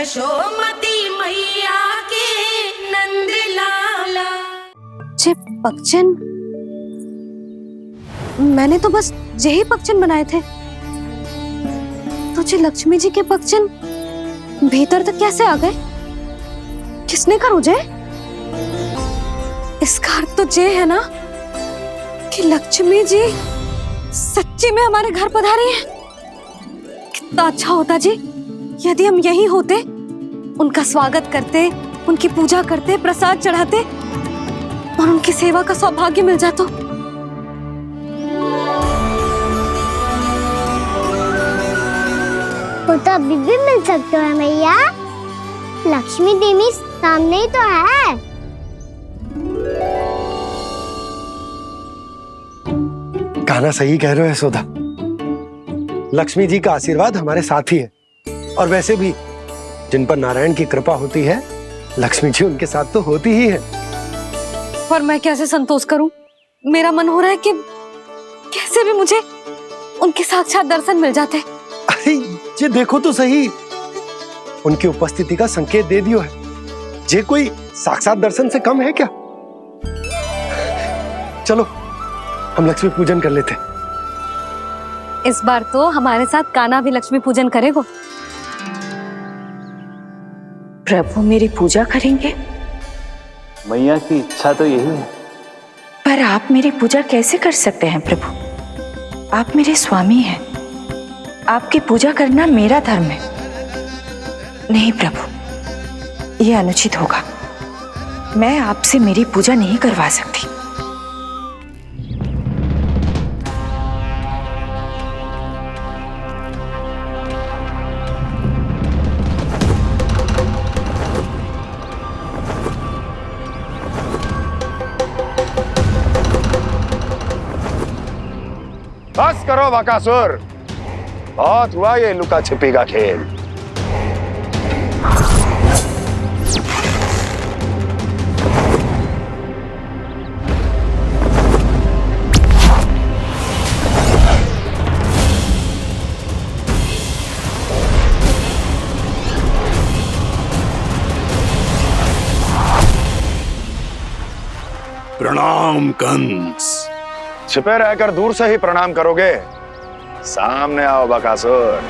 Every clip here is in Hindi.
यशोमती मैया के नंद लाला। जे पगचन, मैंने तो बस यही पगचन बनाए थे, तो जे लक्ष्मी जी के पगचन भीतर तक कैसे आ गए? किसने करो जे? इसका अर्थ तो ये है ना कि लक्ष्मी जी सच्ची में हमारे घर पधारी हैं। कितना अच्छा होता जी यदि हम यही होते, उनका स्वागत करते, उनकी पूजा करते, प्रसाद चढ़ाते और उनकी सेवा का सौभाग्य मिल जाता। वो तो अभी भी मिल सकते हैं मैया, लक्ष्मी देवी सामने ही तो है। कान्हा सही कह रहे हो यशोदा, लक्ष्मी जी का आशीर्वाद हमारे साथ ही है। और वैसे भी जिन पर नारायण की कृपा होती है, लक्ष्मी जी उनके साथ तो होती ही है। पर मैं कैसे संतोष करूं? मेरा मन हो रहा है कि कैसे भी मुझे उनके साक्षात दर्शन मिल जाते। अरे ये देखो तो सही, उनकी उपस्थिति का संकेत दे दियो है। ये कोई साक्षात दर्शन से कम है क्या? चलो हम लक्ष्मी पूजन कर लेते। इस बार तो हमारे साथ कान्हा भी लक्ष्मी पूजन करेगा। प्रभु मेरी पूजा करेंगे? मैया की इच्छा तो यही है। पर आप मेरी पूजा कैसे कर सकते हैं प्रभु? आप मेरे स्वामी हैं, आपकी पूजा करना मेरा धर्म है। नहीं प्रभु, यह अनुचित होगा। मैं आपसे मेरी पूजा नहीं करवा सकती। बस करो बकासुर, बहुत हुआ ये लुका छिपी का खेल। प्रणाम कंस। छिपे रहकर दूर से ही प्रणाम करोगे? सामने आओ बकासुर।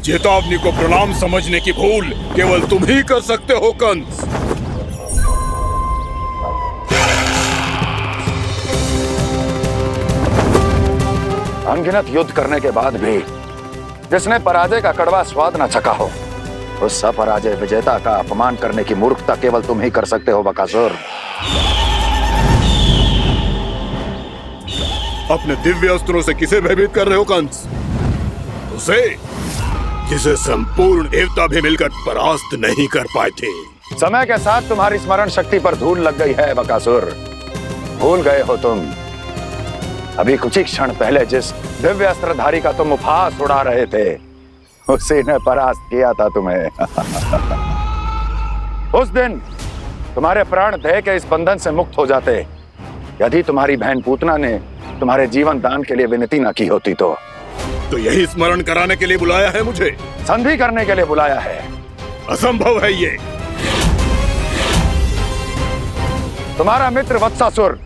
चेतावनी को प्रणाम समझने की भूल केवल तुम ही कर सकते हो कंस। अनगिनत युद्ध करने के बाद भी जिसने पराजय का कड़वा स्वाद न चखा हो, उस अपराजय विजेता का अपमान करने की मूर्खता केवल तुम ही कर सकते हो बकासुर। अपने दिव्य अस्त्रों से किसे भयभीत कर रहे हो कंस? उसे जिसे संपूर्ण देवता भी मिलकर परास्त नहीं कर पाए थे। समय के साथ तुम्हारी स्मरण शक्ति पर धूल लग गई है बकासुर। भूल गए हो तुम अभी कुछ ही क्षण पहले जिस दिव्य अस्त्रधारी का तुम उपहास उड़ा रहे थे, उसी ने परास्त किया था तुम्हें। उस दिन तुम्हारे प्राण दे के इस बंधन से मुक्त हो जाते यदि तुम्हारी बहन पूतना ने तुम्हारे जीवन दान के लिए विनती न की होती। तो यही स्मरण कराने के लिए बुलाया है मुझे? संधि करने के लिए बुलाया है। असंभव है ये। तुम्हारा मित्र वत्सासुर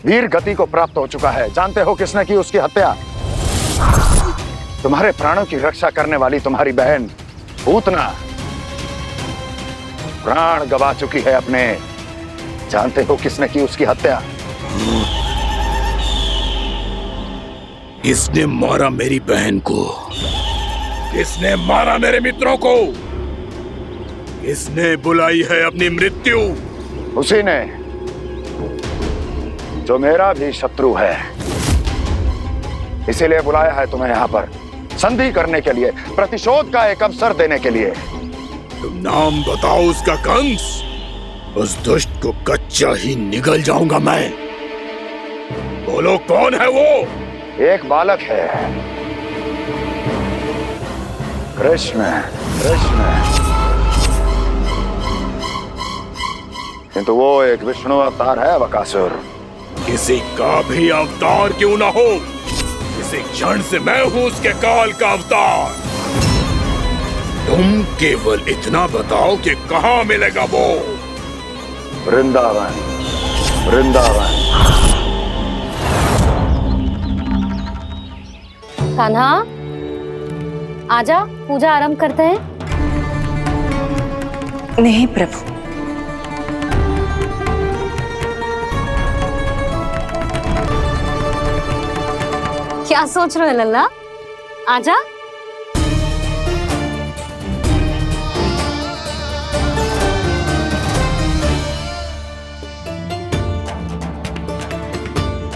वीर गति को प्राप्त हो चुका है। जानते हो किसने की उसकी हत्या? तुम्हारे प्राणों की रक्षा करने वाली तुम्हारी बहन पूतना प्राण गवा चुकी है अपने। जानते हो किसने की उसकी हत्या? किसने मारा मेरी बहन को? किसने मारा मेरे मित्रों को? किसने बुलाई है अपनी मृत्यु? उसी ने जो मेरा भी शत्रु है। इसीलिए बुलाया है तुम्हें यहाँ पर संधि करने के लिए, प्रतिशोध का एक अवसर देने के लिए। तुम नाम बताओ उसका कंस। उस दुष्ट को कच्चा ही निगल जाऊंगा मैं। बोलो कौन है वो? एक बालक है, कृष्ण। कृष्ण किंतु वो एक विष्णु अवतार है बकासुर। किसी का भी अवतार क्यों ना हो, इसी क्षण से मैं हूं उसके काल का अवतार। तुम केवल इतना बताओ कि कहां मिलेगा वो। वृंदावन, वृंदावन। कान्हा, आजा, पूजा आरंभ करते हैं। नहीं प्रभु, क्या सोच रहे हो लल्ला? आजा।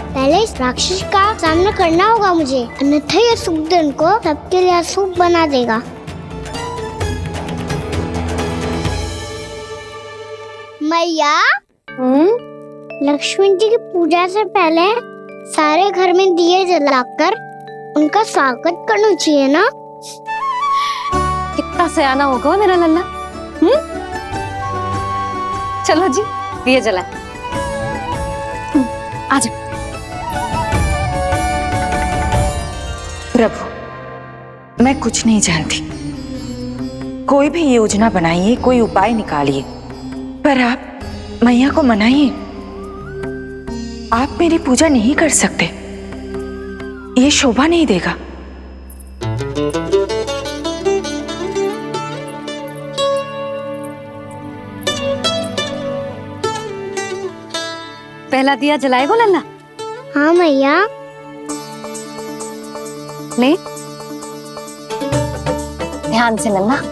पहले इस राक्षस का सामना करना होगा मुझे, अन्यथा ये सुखदन को सबके लिए अशुभ बना देगा। मैया, लक्ष्मी जी की पूजा से पहले सारे घर में दिए जलाकर उनका स्वागत करना चाहिए ना। कितना सयाना होगा मेरा लल्ला। चलो जी, दिए जलाए। आजा। प्रभु, मैं कुछ नहीं जानती। कोई भी योजना बनाइए, कोई उपाय निकालिए, पर आप मैया को मनाइए। आप मेरी पूजा नहीं कर सकते, ये शोभा नहीं देगा। पहला दिया जलाएगो लल्ला? हाँ मैया। ले, ध्यान से लल्ला।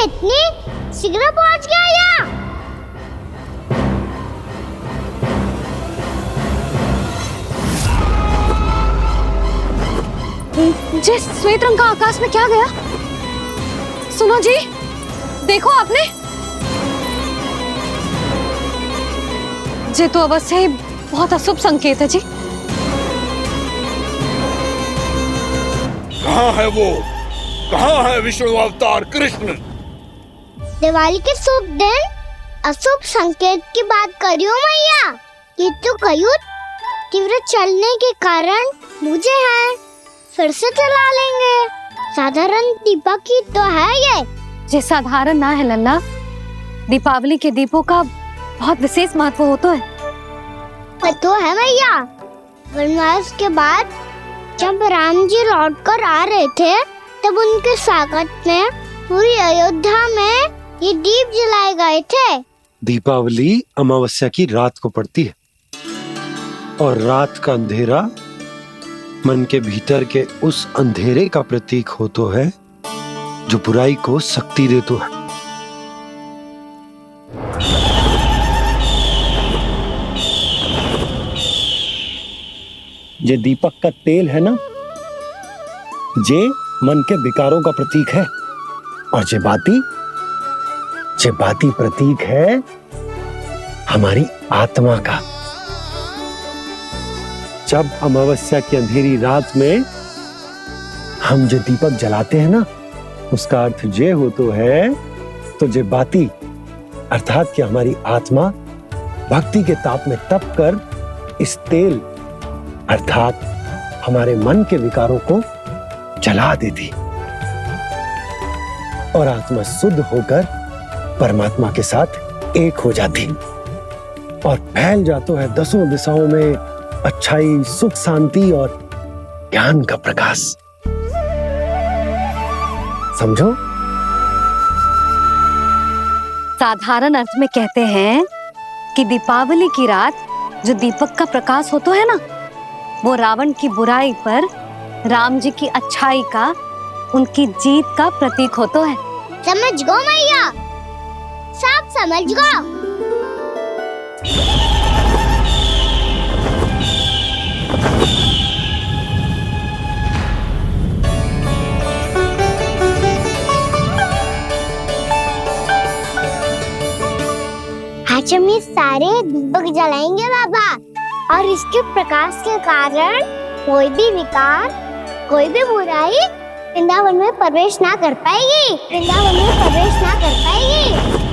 इतनी शीघ्र पहुंच गया यहाँ? जी, श्वेत रंग का आकाश में क्या गया? सुनो जी, देखो आपने। जी तो अवश्य ही बहुत अशुभ संकेत है जी। कहाँ है वो? कहाँ है विष्णु अवतार कृष्ण? दिवाली के शुभ दिन अशुभ संकेत की बात कर रही हूँ मैया। ये तो कयूत तीव्र चलने के कारण मुझे है, फिर से चला लेंगे। साधारण दीपक ही तो है ये साधारण ना है लल्ला, दीपावली के दीपों का बहुत विशेष महत्व होता है। तो है मैया। वनवास के बाद जब राम जी लौट कर आ रहे थे, तब उनके स्वागत में पूरी अयोध्या में ये दीप जलाए गए थे। दीपावली अमावस्या की रात को पड़ती है और रात का अंधेरा मन के भीतर के उस अंधेरे का प्रतीक हो तो है जो बुराई को शक्ति दे तो है। ये दीपक का तेल है ना, जे मन के विकारों का प्रतीक है, और जे बाती प्रतीक है हमारी आत्मा का। जब अमावस्या की अंधेरी रात में हम जो दीपक जलाते हैं ना, उसका अर्थ ये हो तो है, तो जे बाती अर्थात कि हमारी आत्मा भक्ति के ताप में तप कर इस तेल अर्थात हमारे मन के विकारों को जला देती और आत्मा शुद्ध होकर परमात्मा के साथ एक हो जाती और फैल जाता है दसों दिशाओं में अच्छाई, सुख, शांति और ज्ञान का प्रकाश। समझो? साधारण अर्थ में कहते हैं कि दीपावली की रात जो दीपक का प्रकाश होता है ना, वो रावण की बुराई पर राम जी की अच्छाई का, उनकी जीत का प्रतीक होता है। समझ गो मैया, सब समझ गो। आज हम ये सारे दीपक जलाएंगे बाबा, और इसके प्रकाश के कारण कोई भी विकार, कोई भी बुराई वृंदावन में प्रवेश ना कर पाएगी, वृंदावन में प्रवेश ना कर पाएगी।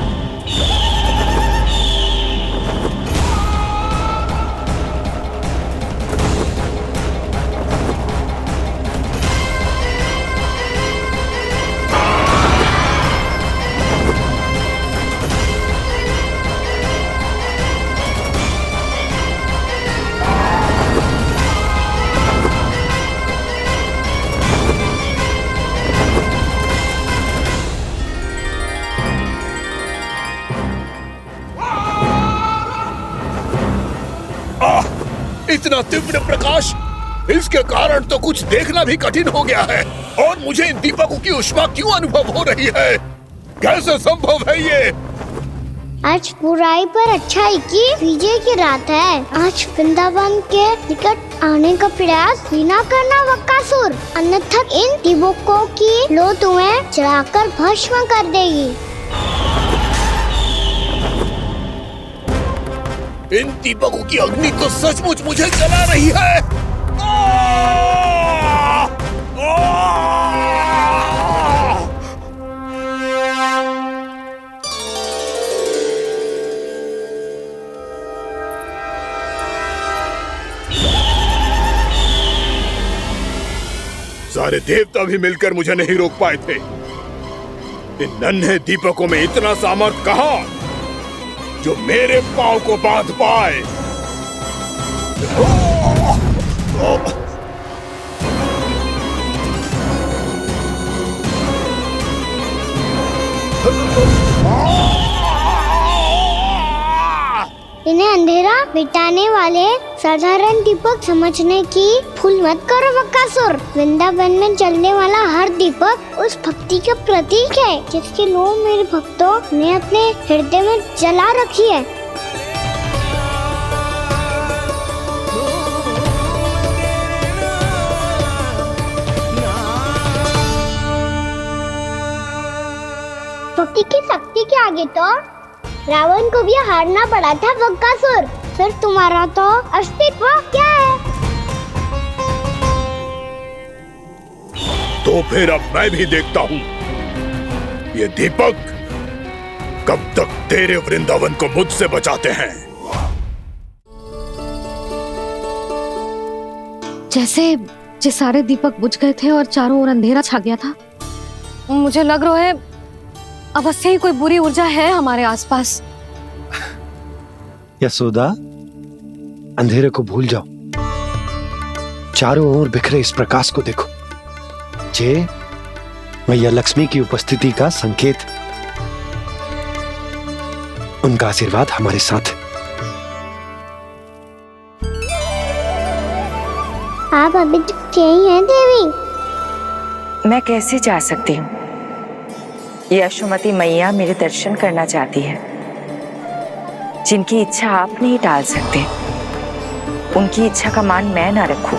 इतना तीव्र प्रकाश, इसके कारण तो कुछ देखना भी कठिन हो गया है। और मुझे इन दीपकों की ऊष्मा क्यों अनुभव हो रही है? कैसे संभव है ये? आज बुराई पर अच्छाई की विजय की रात है। आज वृंदावन के निकट आने का प्रयास भी ना करना बकासुर, अन्यथा इन दीपकों की लो तुम्हें जलाकर भस्म कर देगी। इन दीपकों की अग्नि तो सचमुच मुझे जला रही है। सारे देवता भी मिलकर मुझे नहीं रोक पाए थे। इन नन्हे दीपकों में इतना सामर्थ्य कहां जो मेरे पांव को बांध पाए। इन्हें अंधेरा मिटाने वाले साधारण दीपक समझने की भूल मत करो बकासुर। वृंदावन में जलने वाला हर दीपक उस भक्ति का प्रतीक है जिसकी लो मेरे भक्तों ने अपने हृदय में जला रखी है। भक्ति की शक्ति के आगे तो रावण को भी हारना पड़ा था बकासुर। फिर तुम्हारा तो अस्तित्व क्या है? तो फिर अब मैं भी देखता हूँ ये दीपक कब तक तेरे वृंदावन को मुझसे बचाते हैं। जैसे ये सारे दीपक बुझ गए थे और चारों ओर अंधेरा छा गया था, मुझे लग रहा है अवश्य ही कोई बुरी ऊर्जा है हमारे आसपास। यशोदा, अंधेरे को भूल जाओ, चारों ओर बिखरे इस प्रकाश को देखो। जे मैया लक्ष्मी की उपस्थिति का संकेत, उनका आशीर्वाद हमारे साथ। आप अभी तक यही हैं देवी? मैं कैसे जा सकती हूँ? यशोमती मैया मेरे दर्शन करना चाहती है। जिनकी इच्छा आप नहीं टाल सकते, उनकी इच्छा का मान मैं ना रखूं,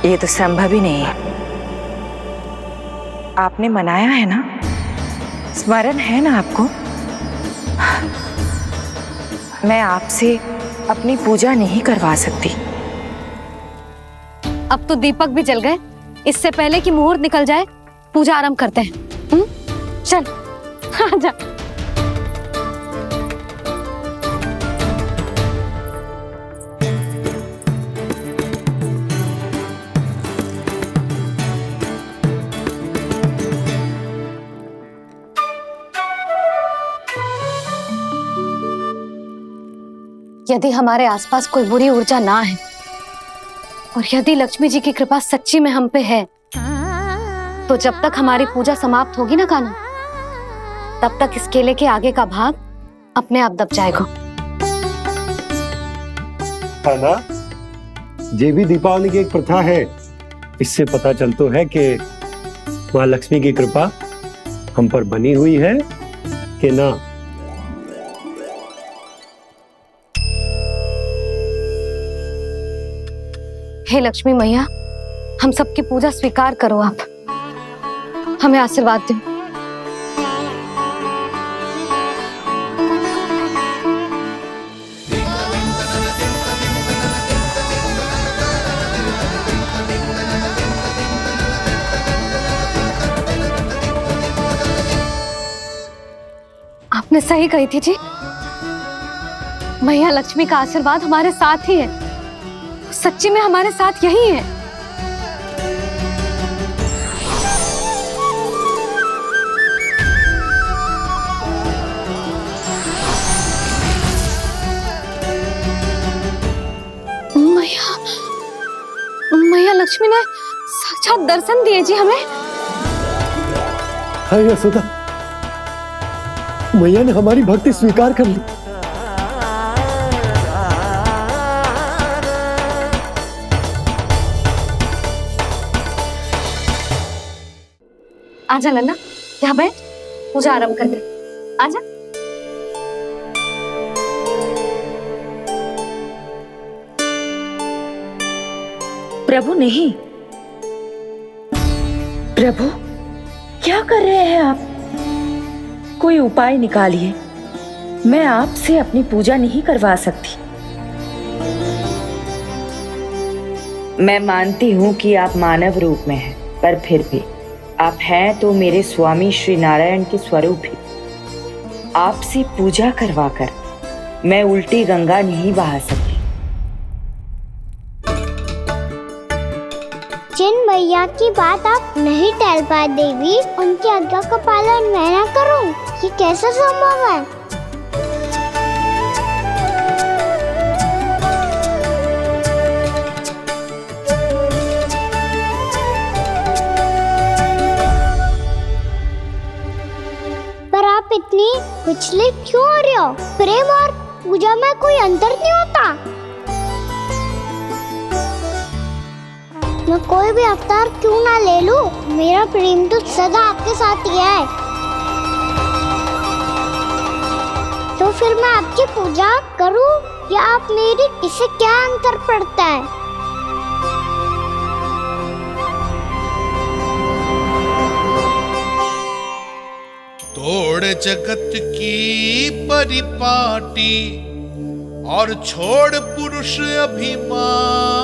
ये तो संभव ही नहीं है। आपने मनाया है ना, स्मरण है ना आपको? मैं आपसे अपनी पूजा नहीं करवा सकती। अब तो दीपक भी जल गए, इससे पहले कि मुहूर्त निकल जाए पूजा आरंभ करते हैं। चल आजा। यदि हमारे आसपास कोई बुरी ऊर्जा ना है और यदि लक्ष्मी जी की कृपा सच्ची में हम पे है, तो जब तक हमारी पूजा समाप्त होगी ना कान्हा, तब तक इस केले के आगे का भाग अपने आप दब जाएगा। कान्हा, ये भी दीपावली की एक प्रथा है। इससे पता चलता है कि माँ लक्ष्मी की कृपा हम पर बनी हुई है कि ना। हे लक्ष्मी मैया, हम सबकी पूजा स्वीकार करो, आप हमें आशीर्वाद दो। आपने सही कही थी जी, मैया लक्ष्मी का आशीर्वाद हमारे साथ ही है, सच्ची में हमारे साथ यही है। मैया लक्ष्मी ने साक्षात दर्शन दिए जी हमें। हाय यशोदा, मैया ने हमारी भक्ति स्वीकार कर ली। आजा लन्ना, यहाँ बैठ, पूजा आरंभ कर दे। आजा। प्रभु नहीं, प्रभु क्या कर रहे हैं आप? कोई उपाय निकालिए, मैं आपसे अपनी पूजा नहीं करवा सकती। मैं मानती हूँ कि आप मानव रूप में हैं, पर फिर भी आप हैं तो मेरे स्वामी श्री नारायण के स्वरूप ही। आपसे पूजा करवाकर मैं उल्टी गंगा नहीं बहा सकती। जिन भैया की बात आप नहीं टल पाए देवी, उनकी आज्ञा का पालन मैं ना करूं, ये कैसा संभव है? पर आप इतनी विचलित क्यों हो रहे हो? प्रेम और पूजा में कोई अंतर नहीं होता। मैं कोई भी अवतार क्यों ना ले लूं, मेरा प्रेम तो सदा आपके साथ ही है। तो फिर मैं आपकी पूजा करूं या आप मेरी, इससे क्या अंतर पड़ता है? तोड़ जगत की परिपाटी और छोड़ पुरुष अभिमान,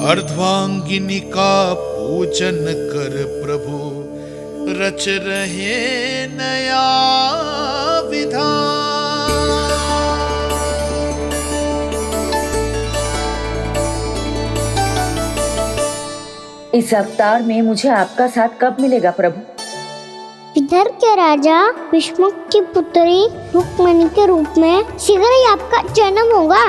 अर्धांगिनी का पूजन कर प्रभु रच रहे नया विधान। इस अवतार में मुझे आपका साथ कब मिलेगा प्रभु? विदर्भ के राजा भीष्मक की पुत्री रुक्मणी के रूप में शीघ्र ही आपका जन्म होगा।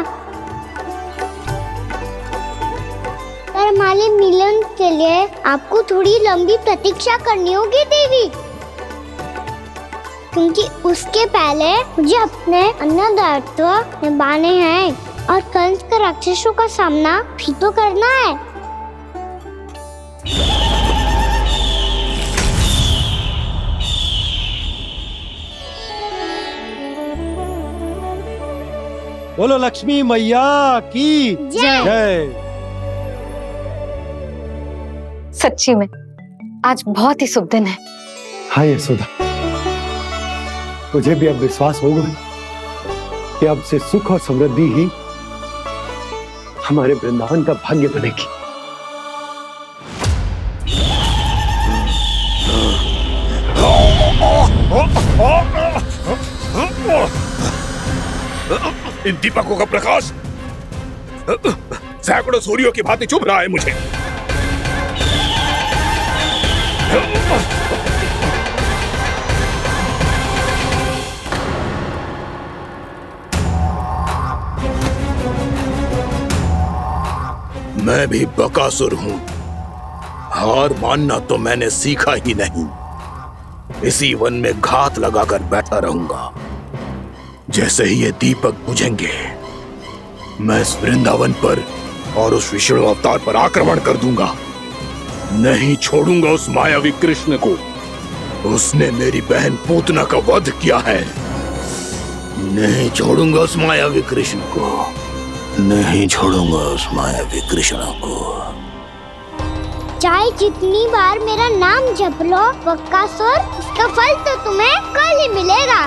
पर हमारे मिलन के लिए आपको थोड़ी लंबी प्रतीक्षा करनी होगी देवी, क्योंकि उसके पहले मुझे अपने अन्य दायित्व निभाने हैं और कंस के राक्षसों का सामना भी तो करना है। बोलो लक्ष्मी मैया की जय। सच्ची में आज बहुत ही शुभ दिन है। हाय यशोदा, मुझे भी अब विश्वास होगा कि अब से सुख और समृद्धि ही हमारे वृंदावन का भाग्य बनेगी। इन दीपकों का प्रकाश सैकड़ों सूर्यों की भांति चुभ रहा है मुझे। मैं भी बकासुर हूँ। हार मानना तो मैंने सीखा ही नहीं। इसी वन में घात लगाकर बैठा रहूंगा। जैसे ही ये दीपक बुझेंगे, मैं इस वृंदावन पर और उस विष्णु अवतार पर आक्रमण कर दूंगा। नहीं छोड़ूंगा उस मायावी कृष्ण को। उसने मेरी बहन पूतना का वध किया है। नहीं छोड़ूंगा उस मायावी कृष्ण को। नहीं छोड़ूंगा उस मायावी कृष्ण को। चाहे जितनी बार मेरा नाम जप लो बकासुर, इसका फल तो तुम्हें कल ही मिलेगा।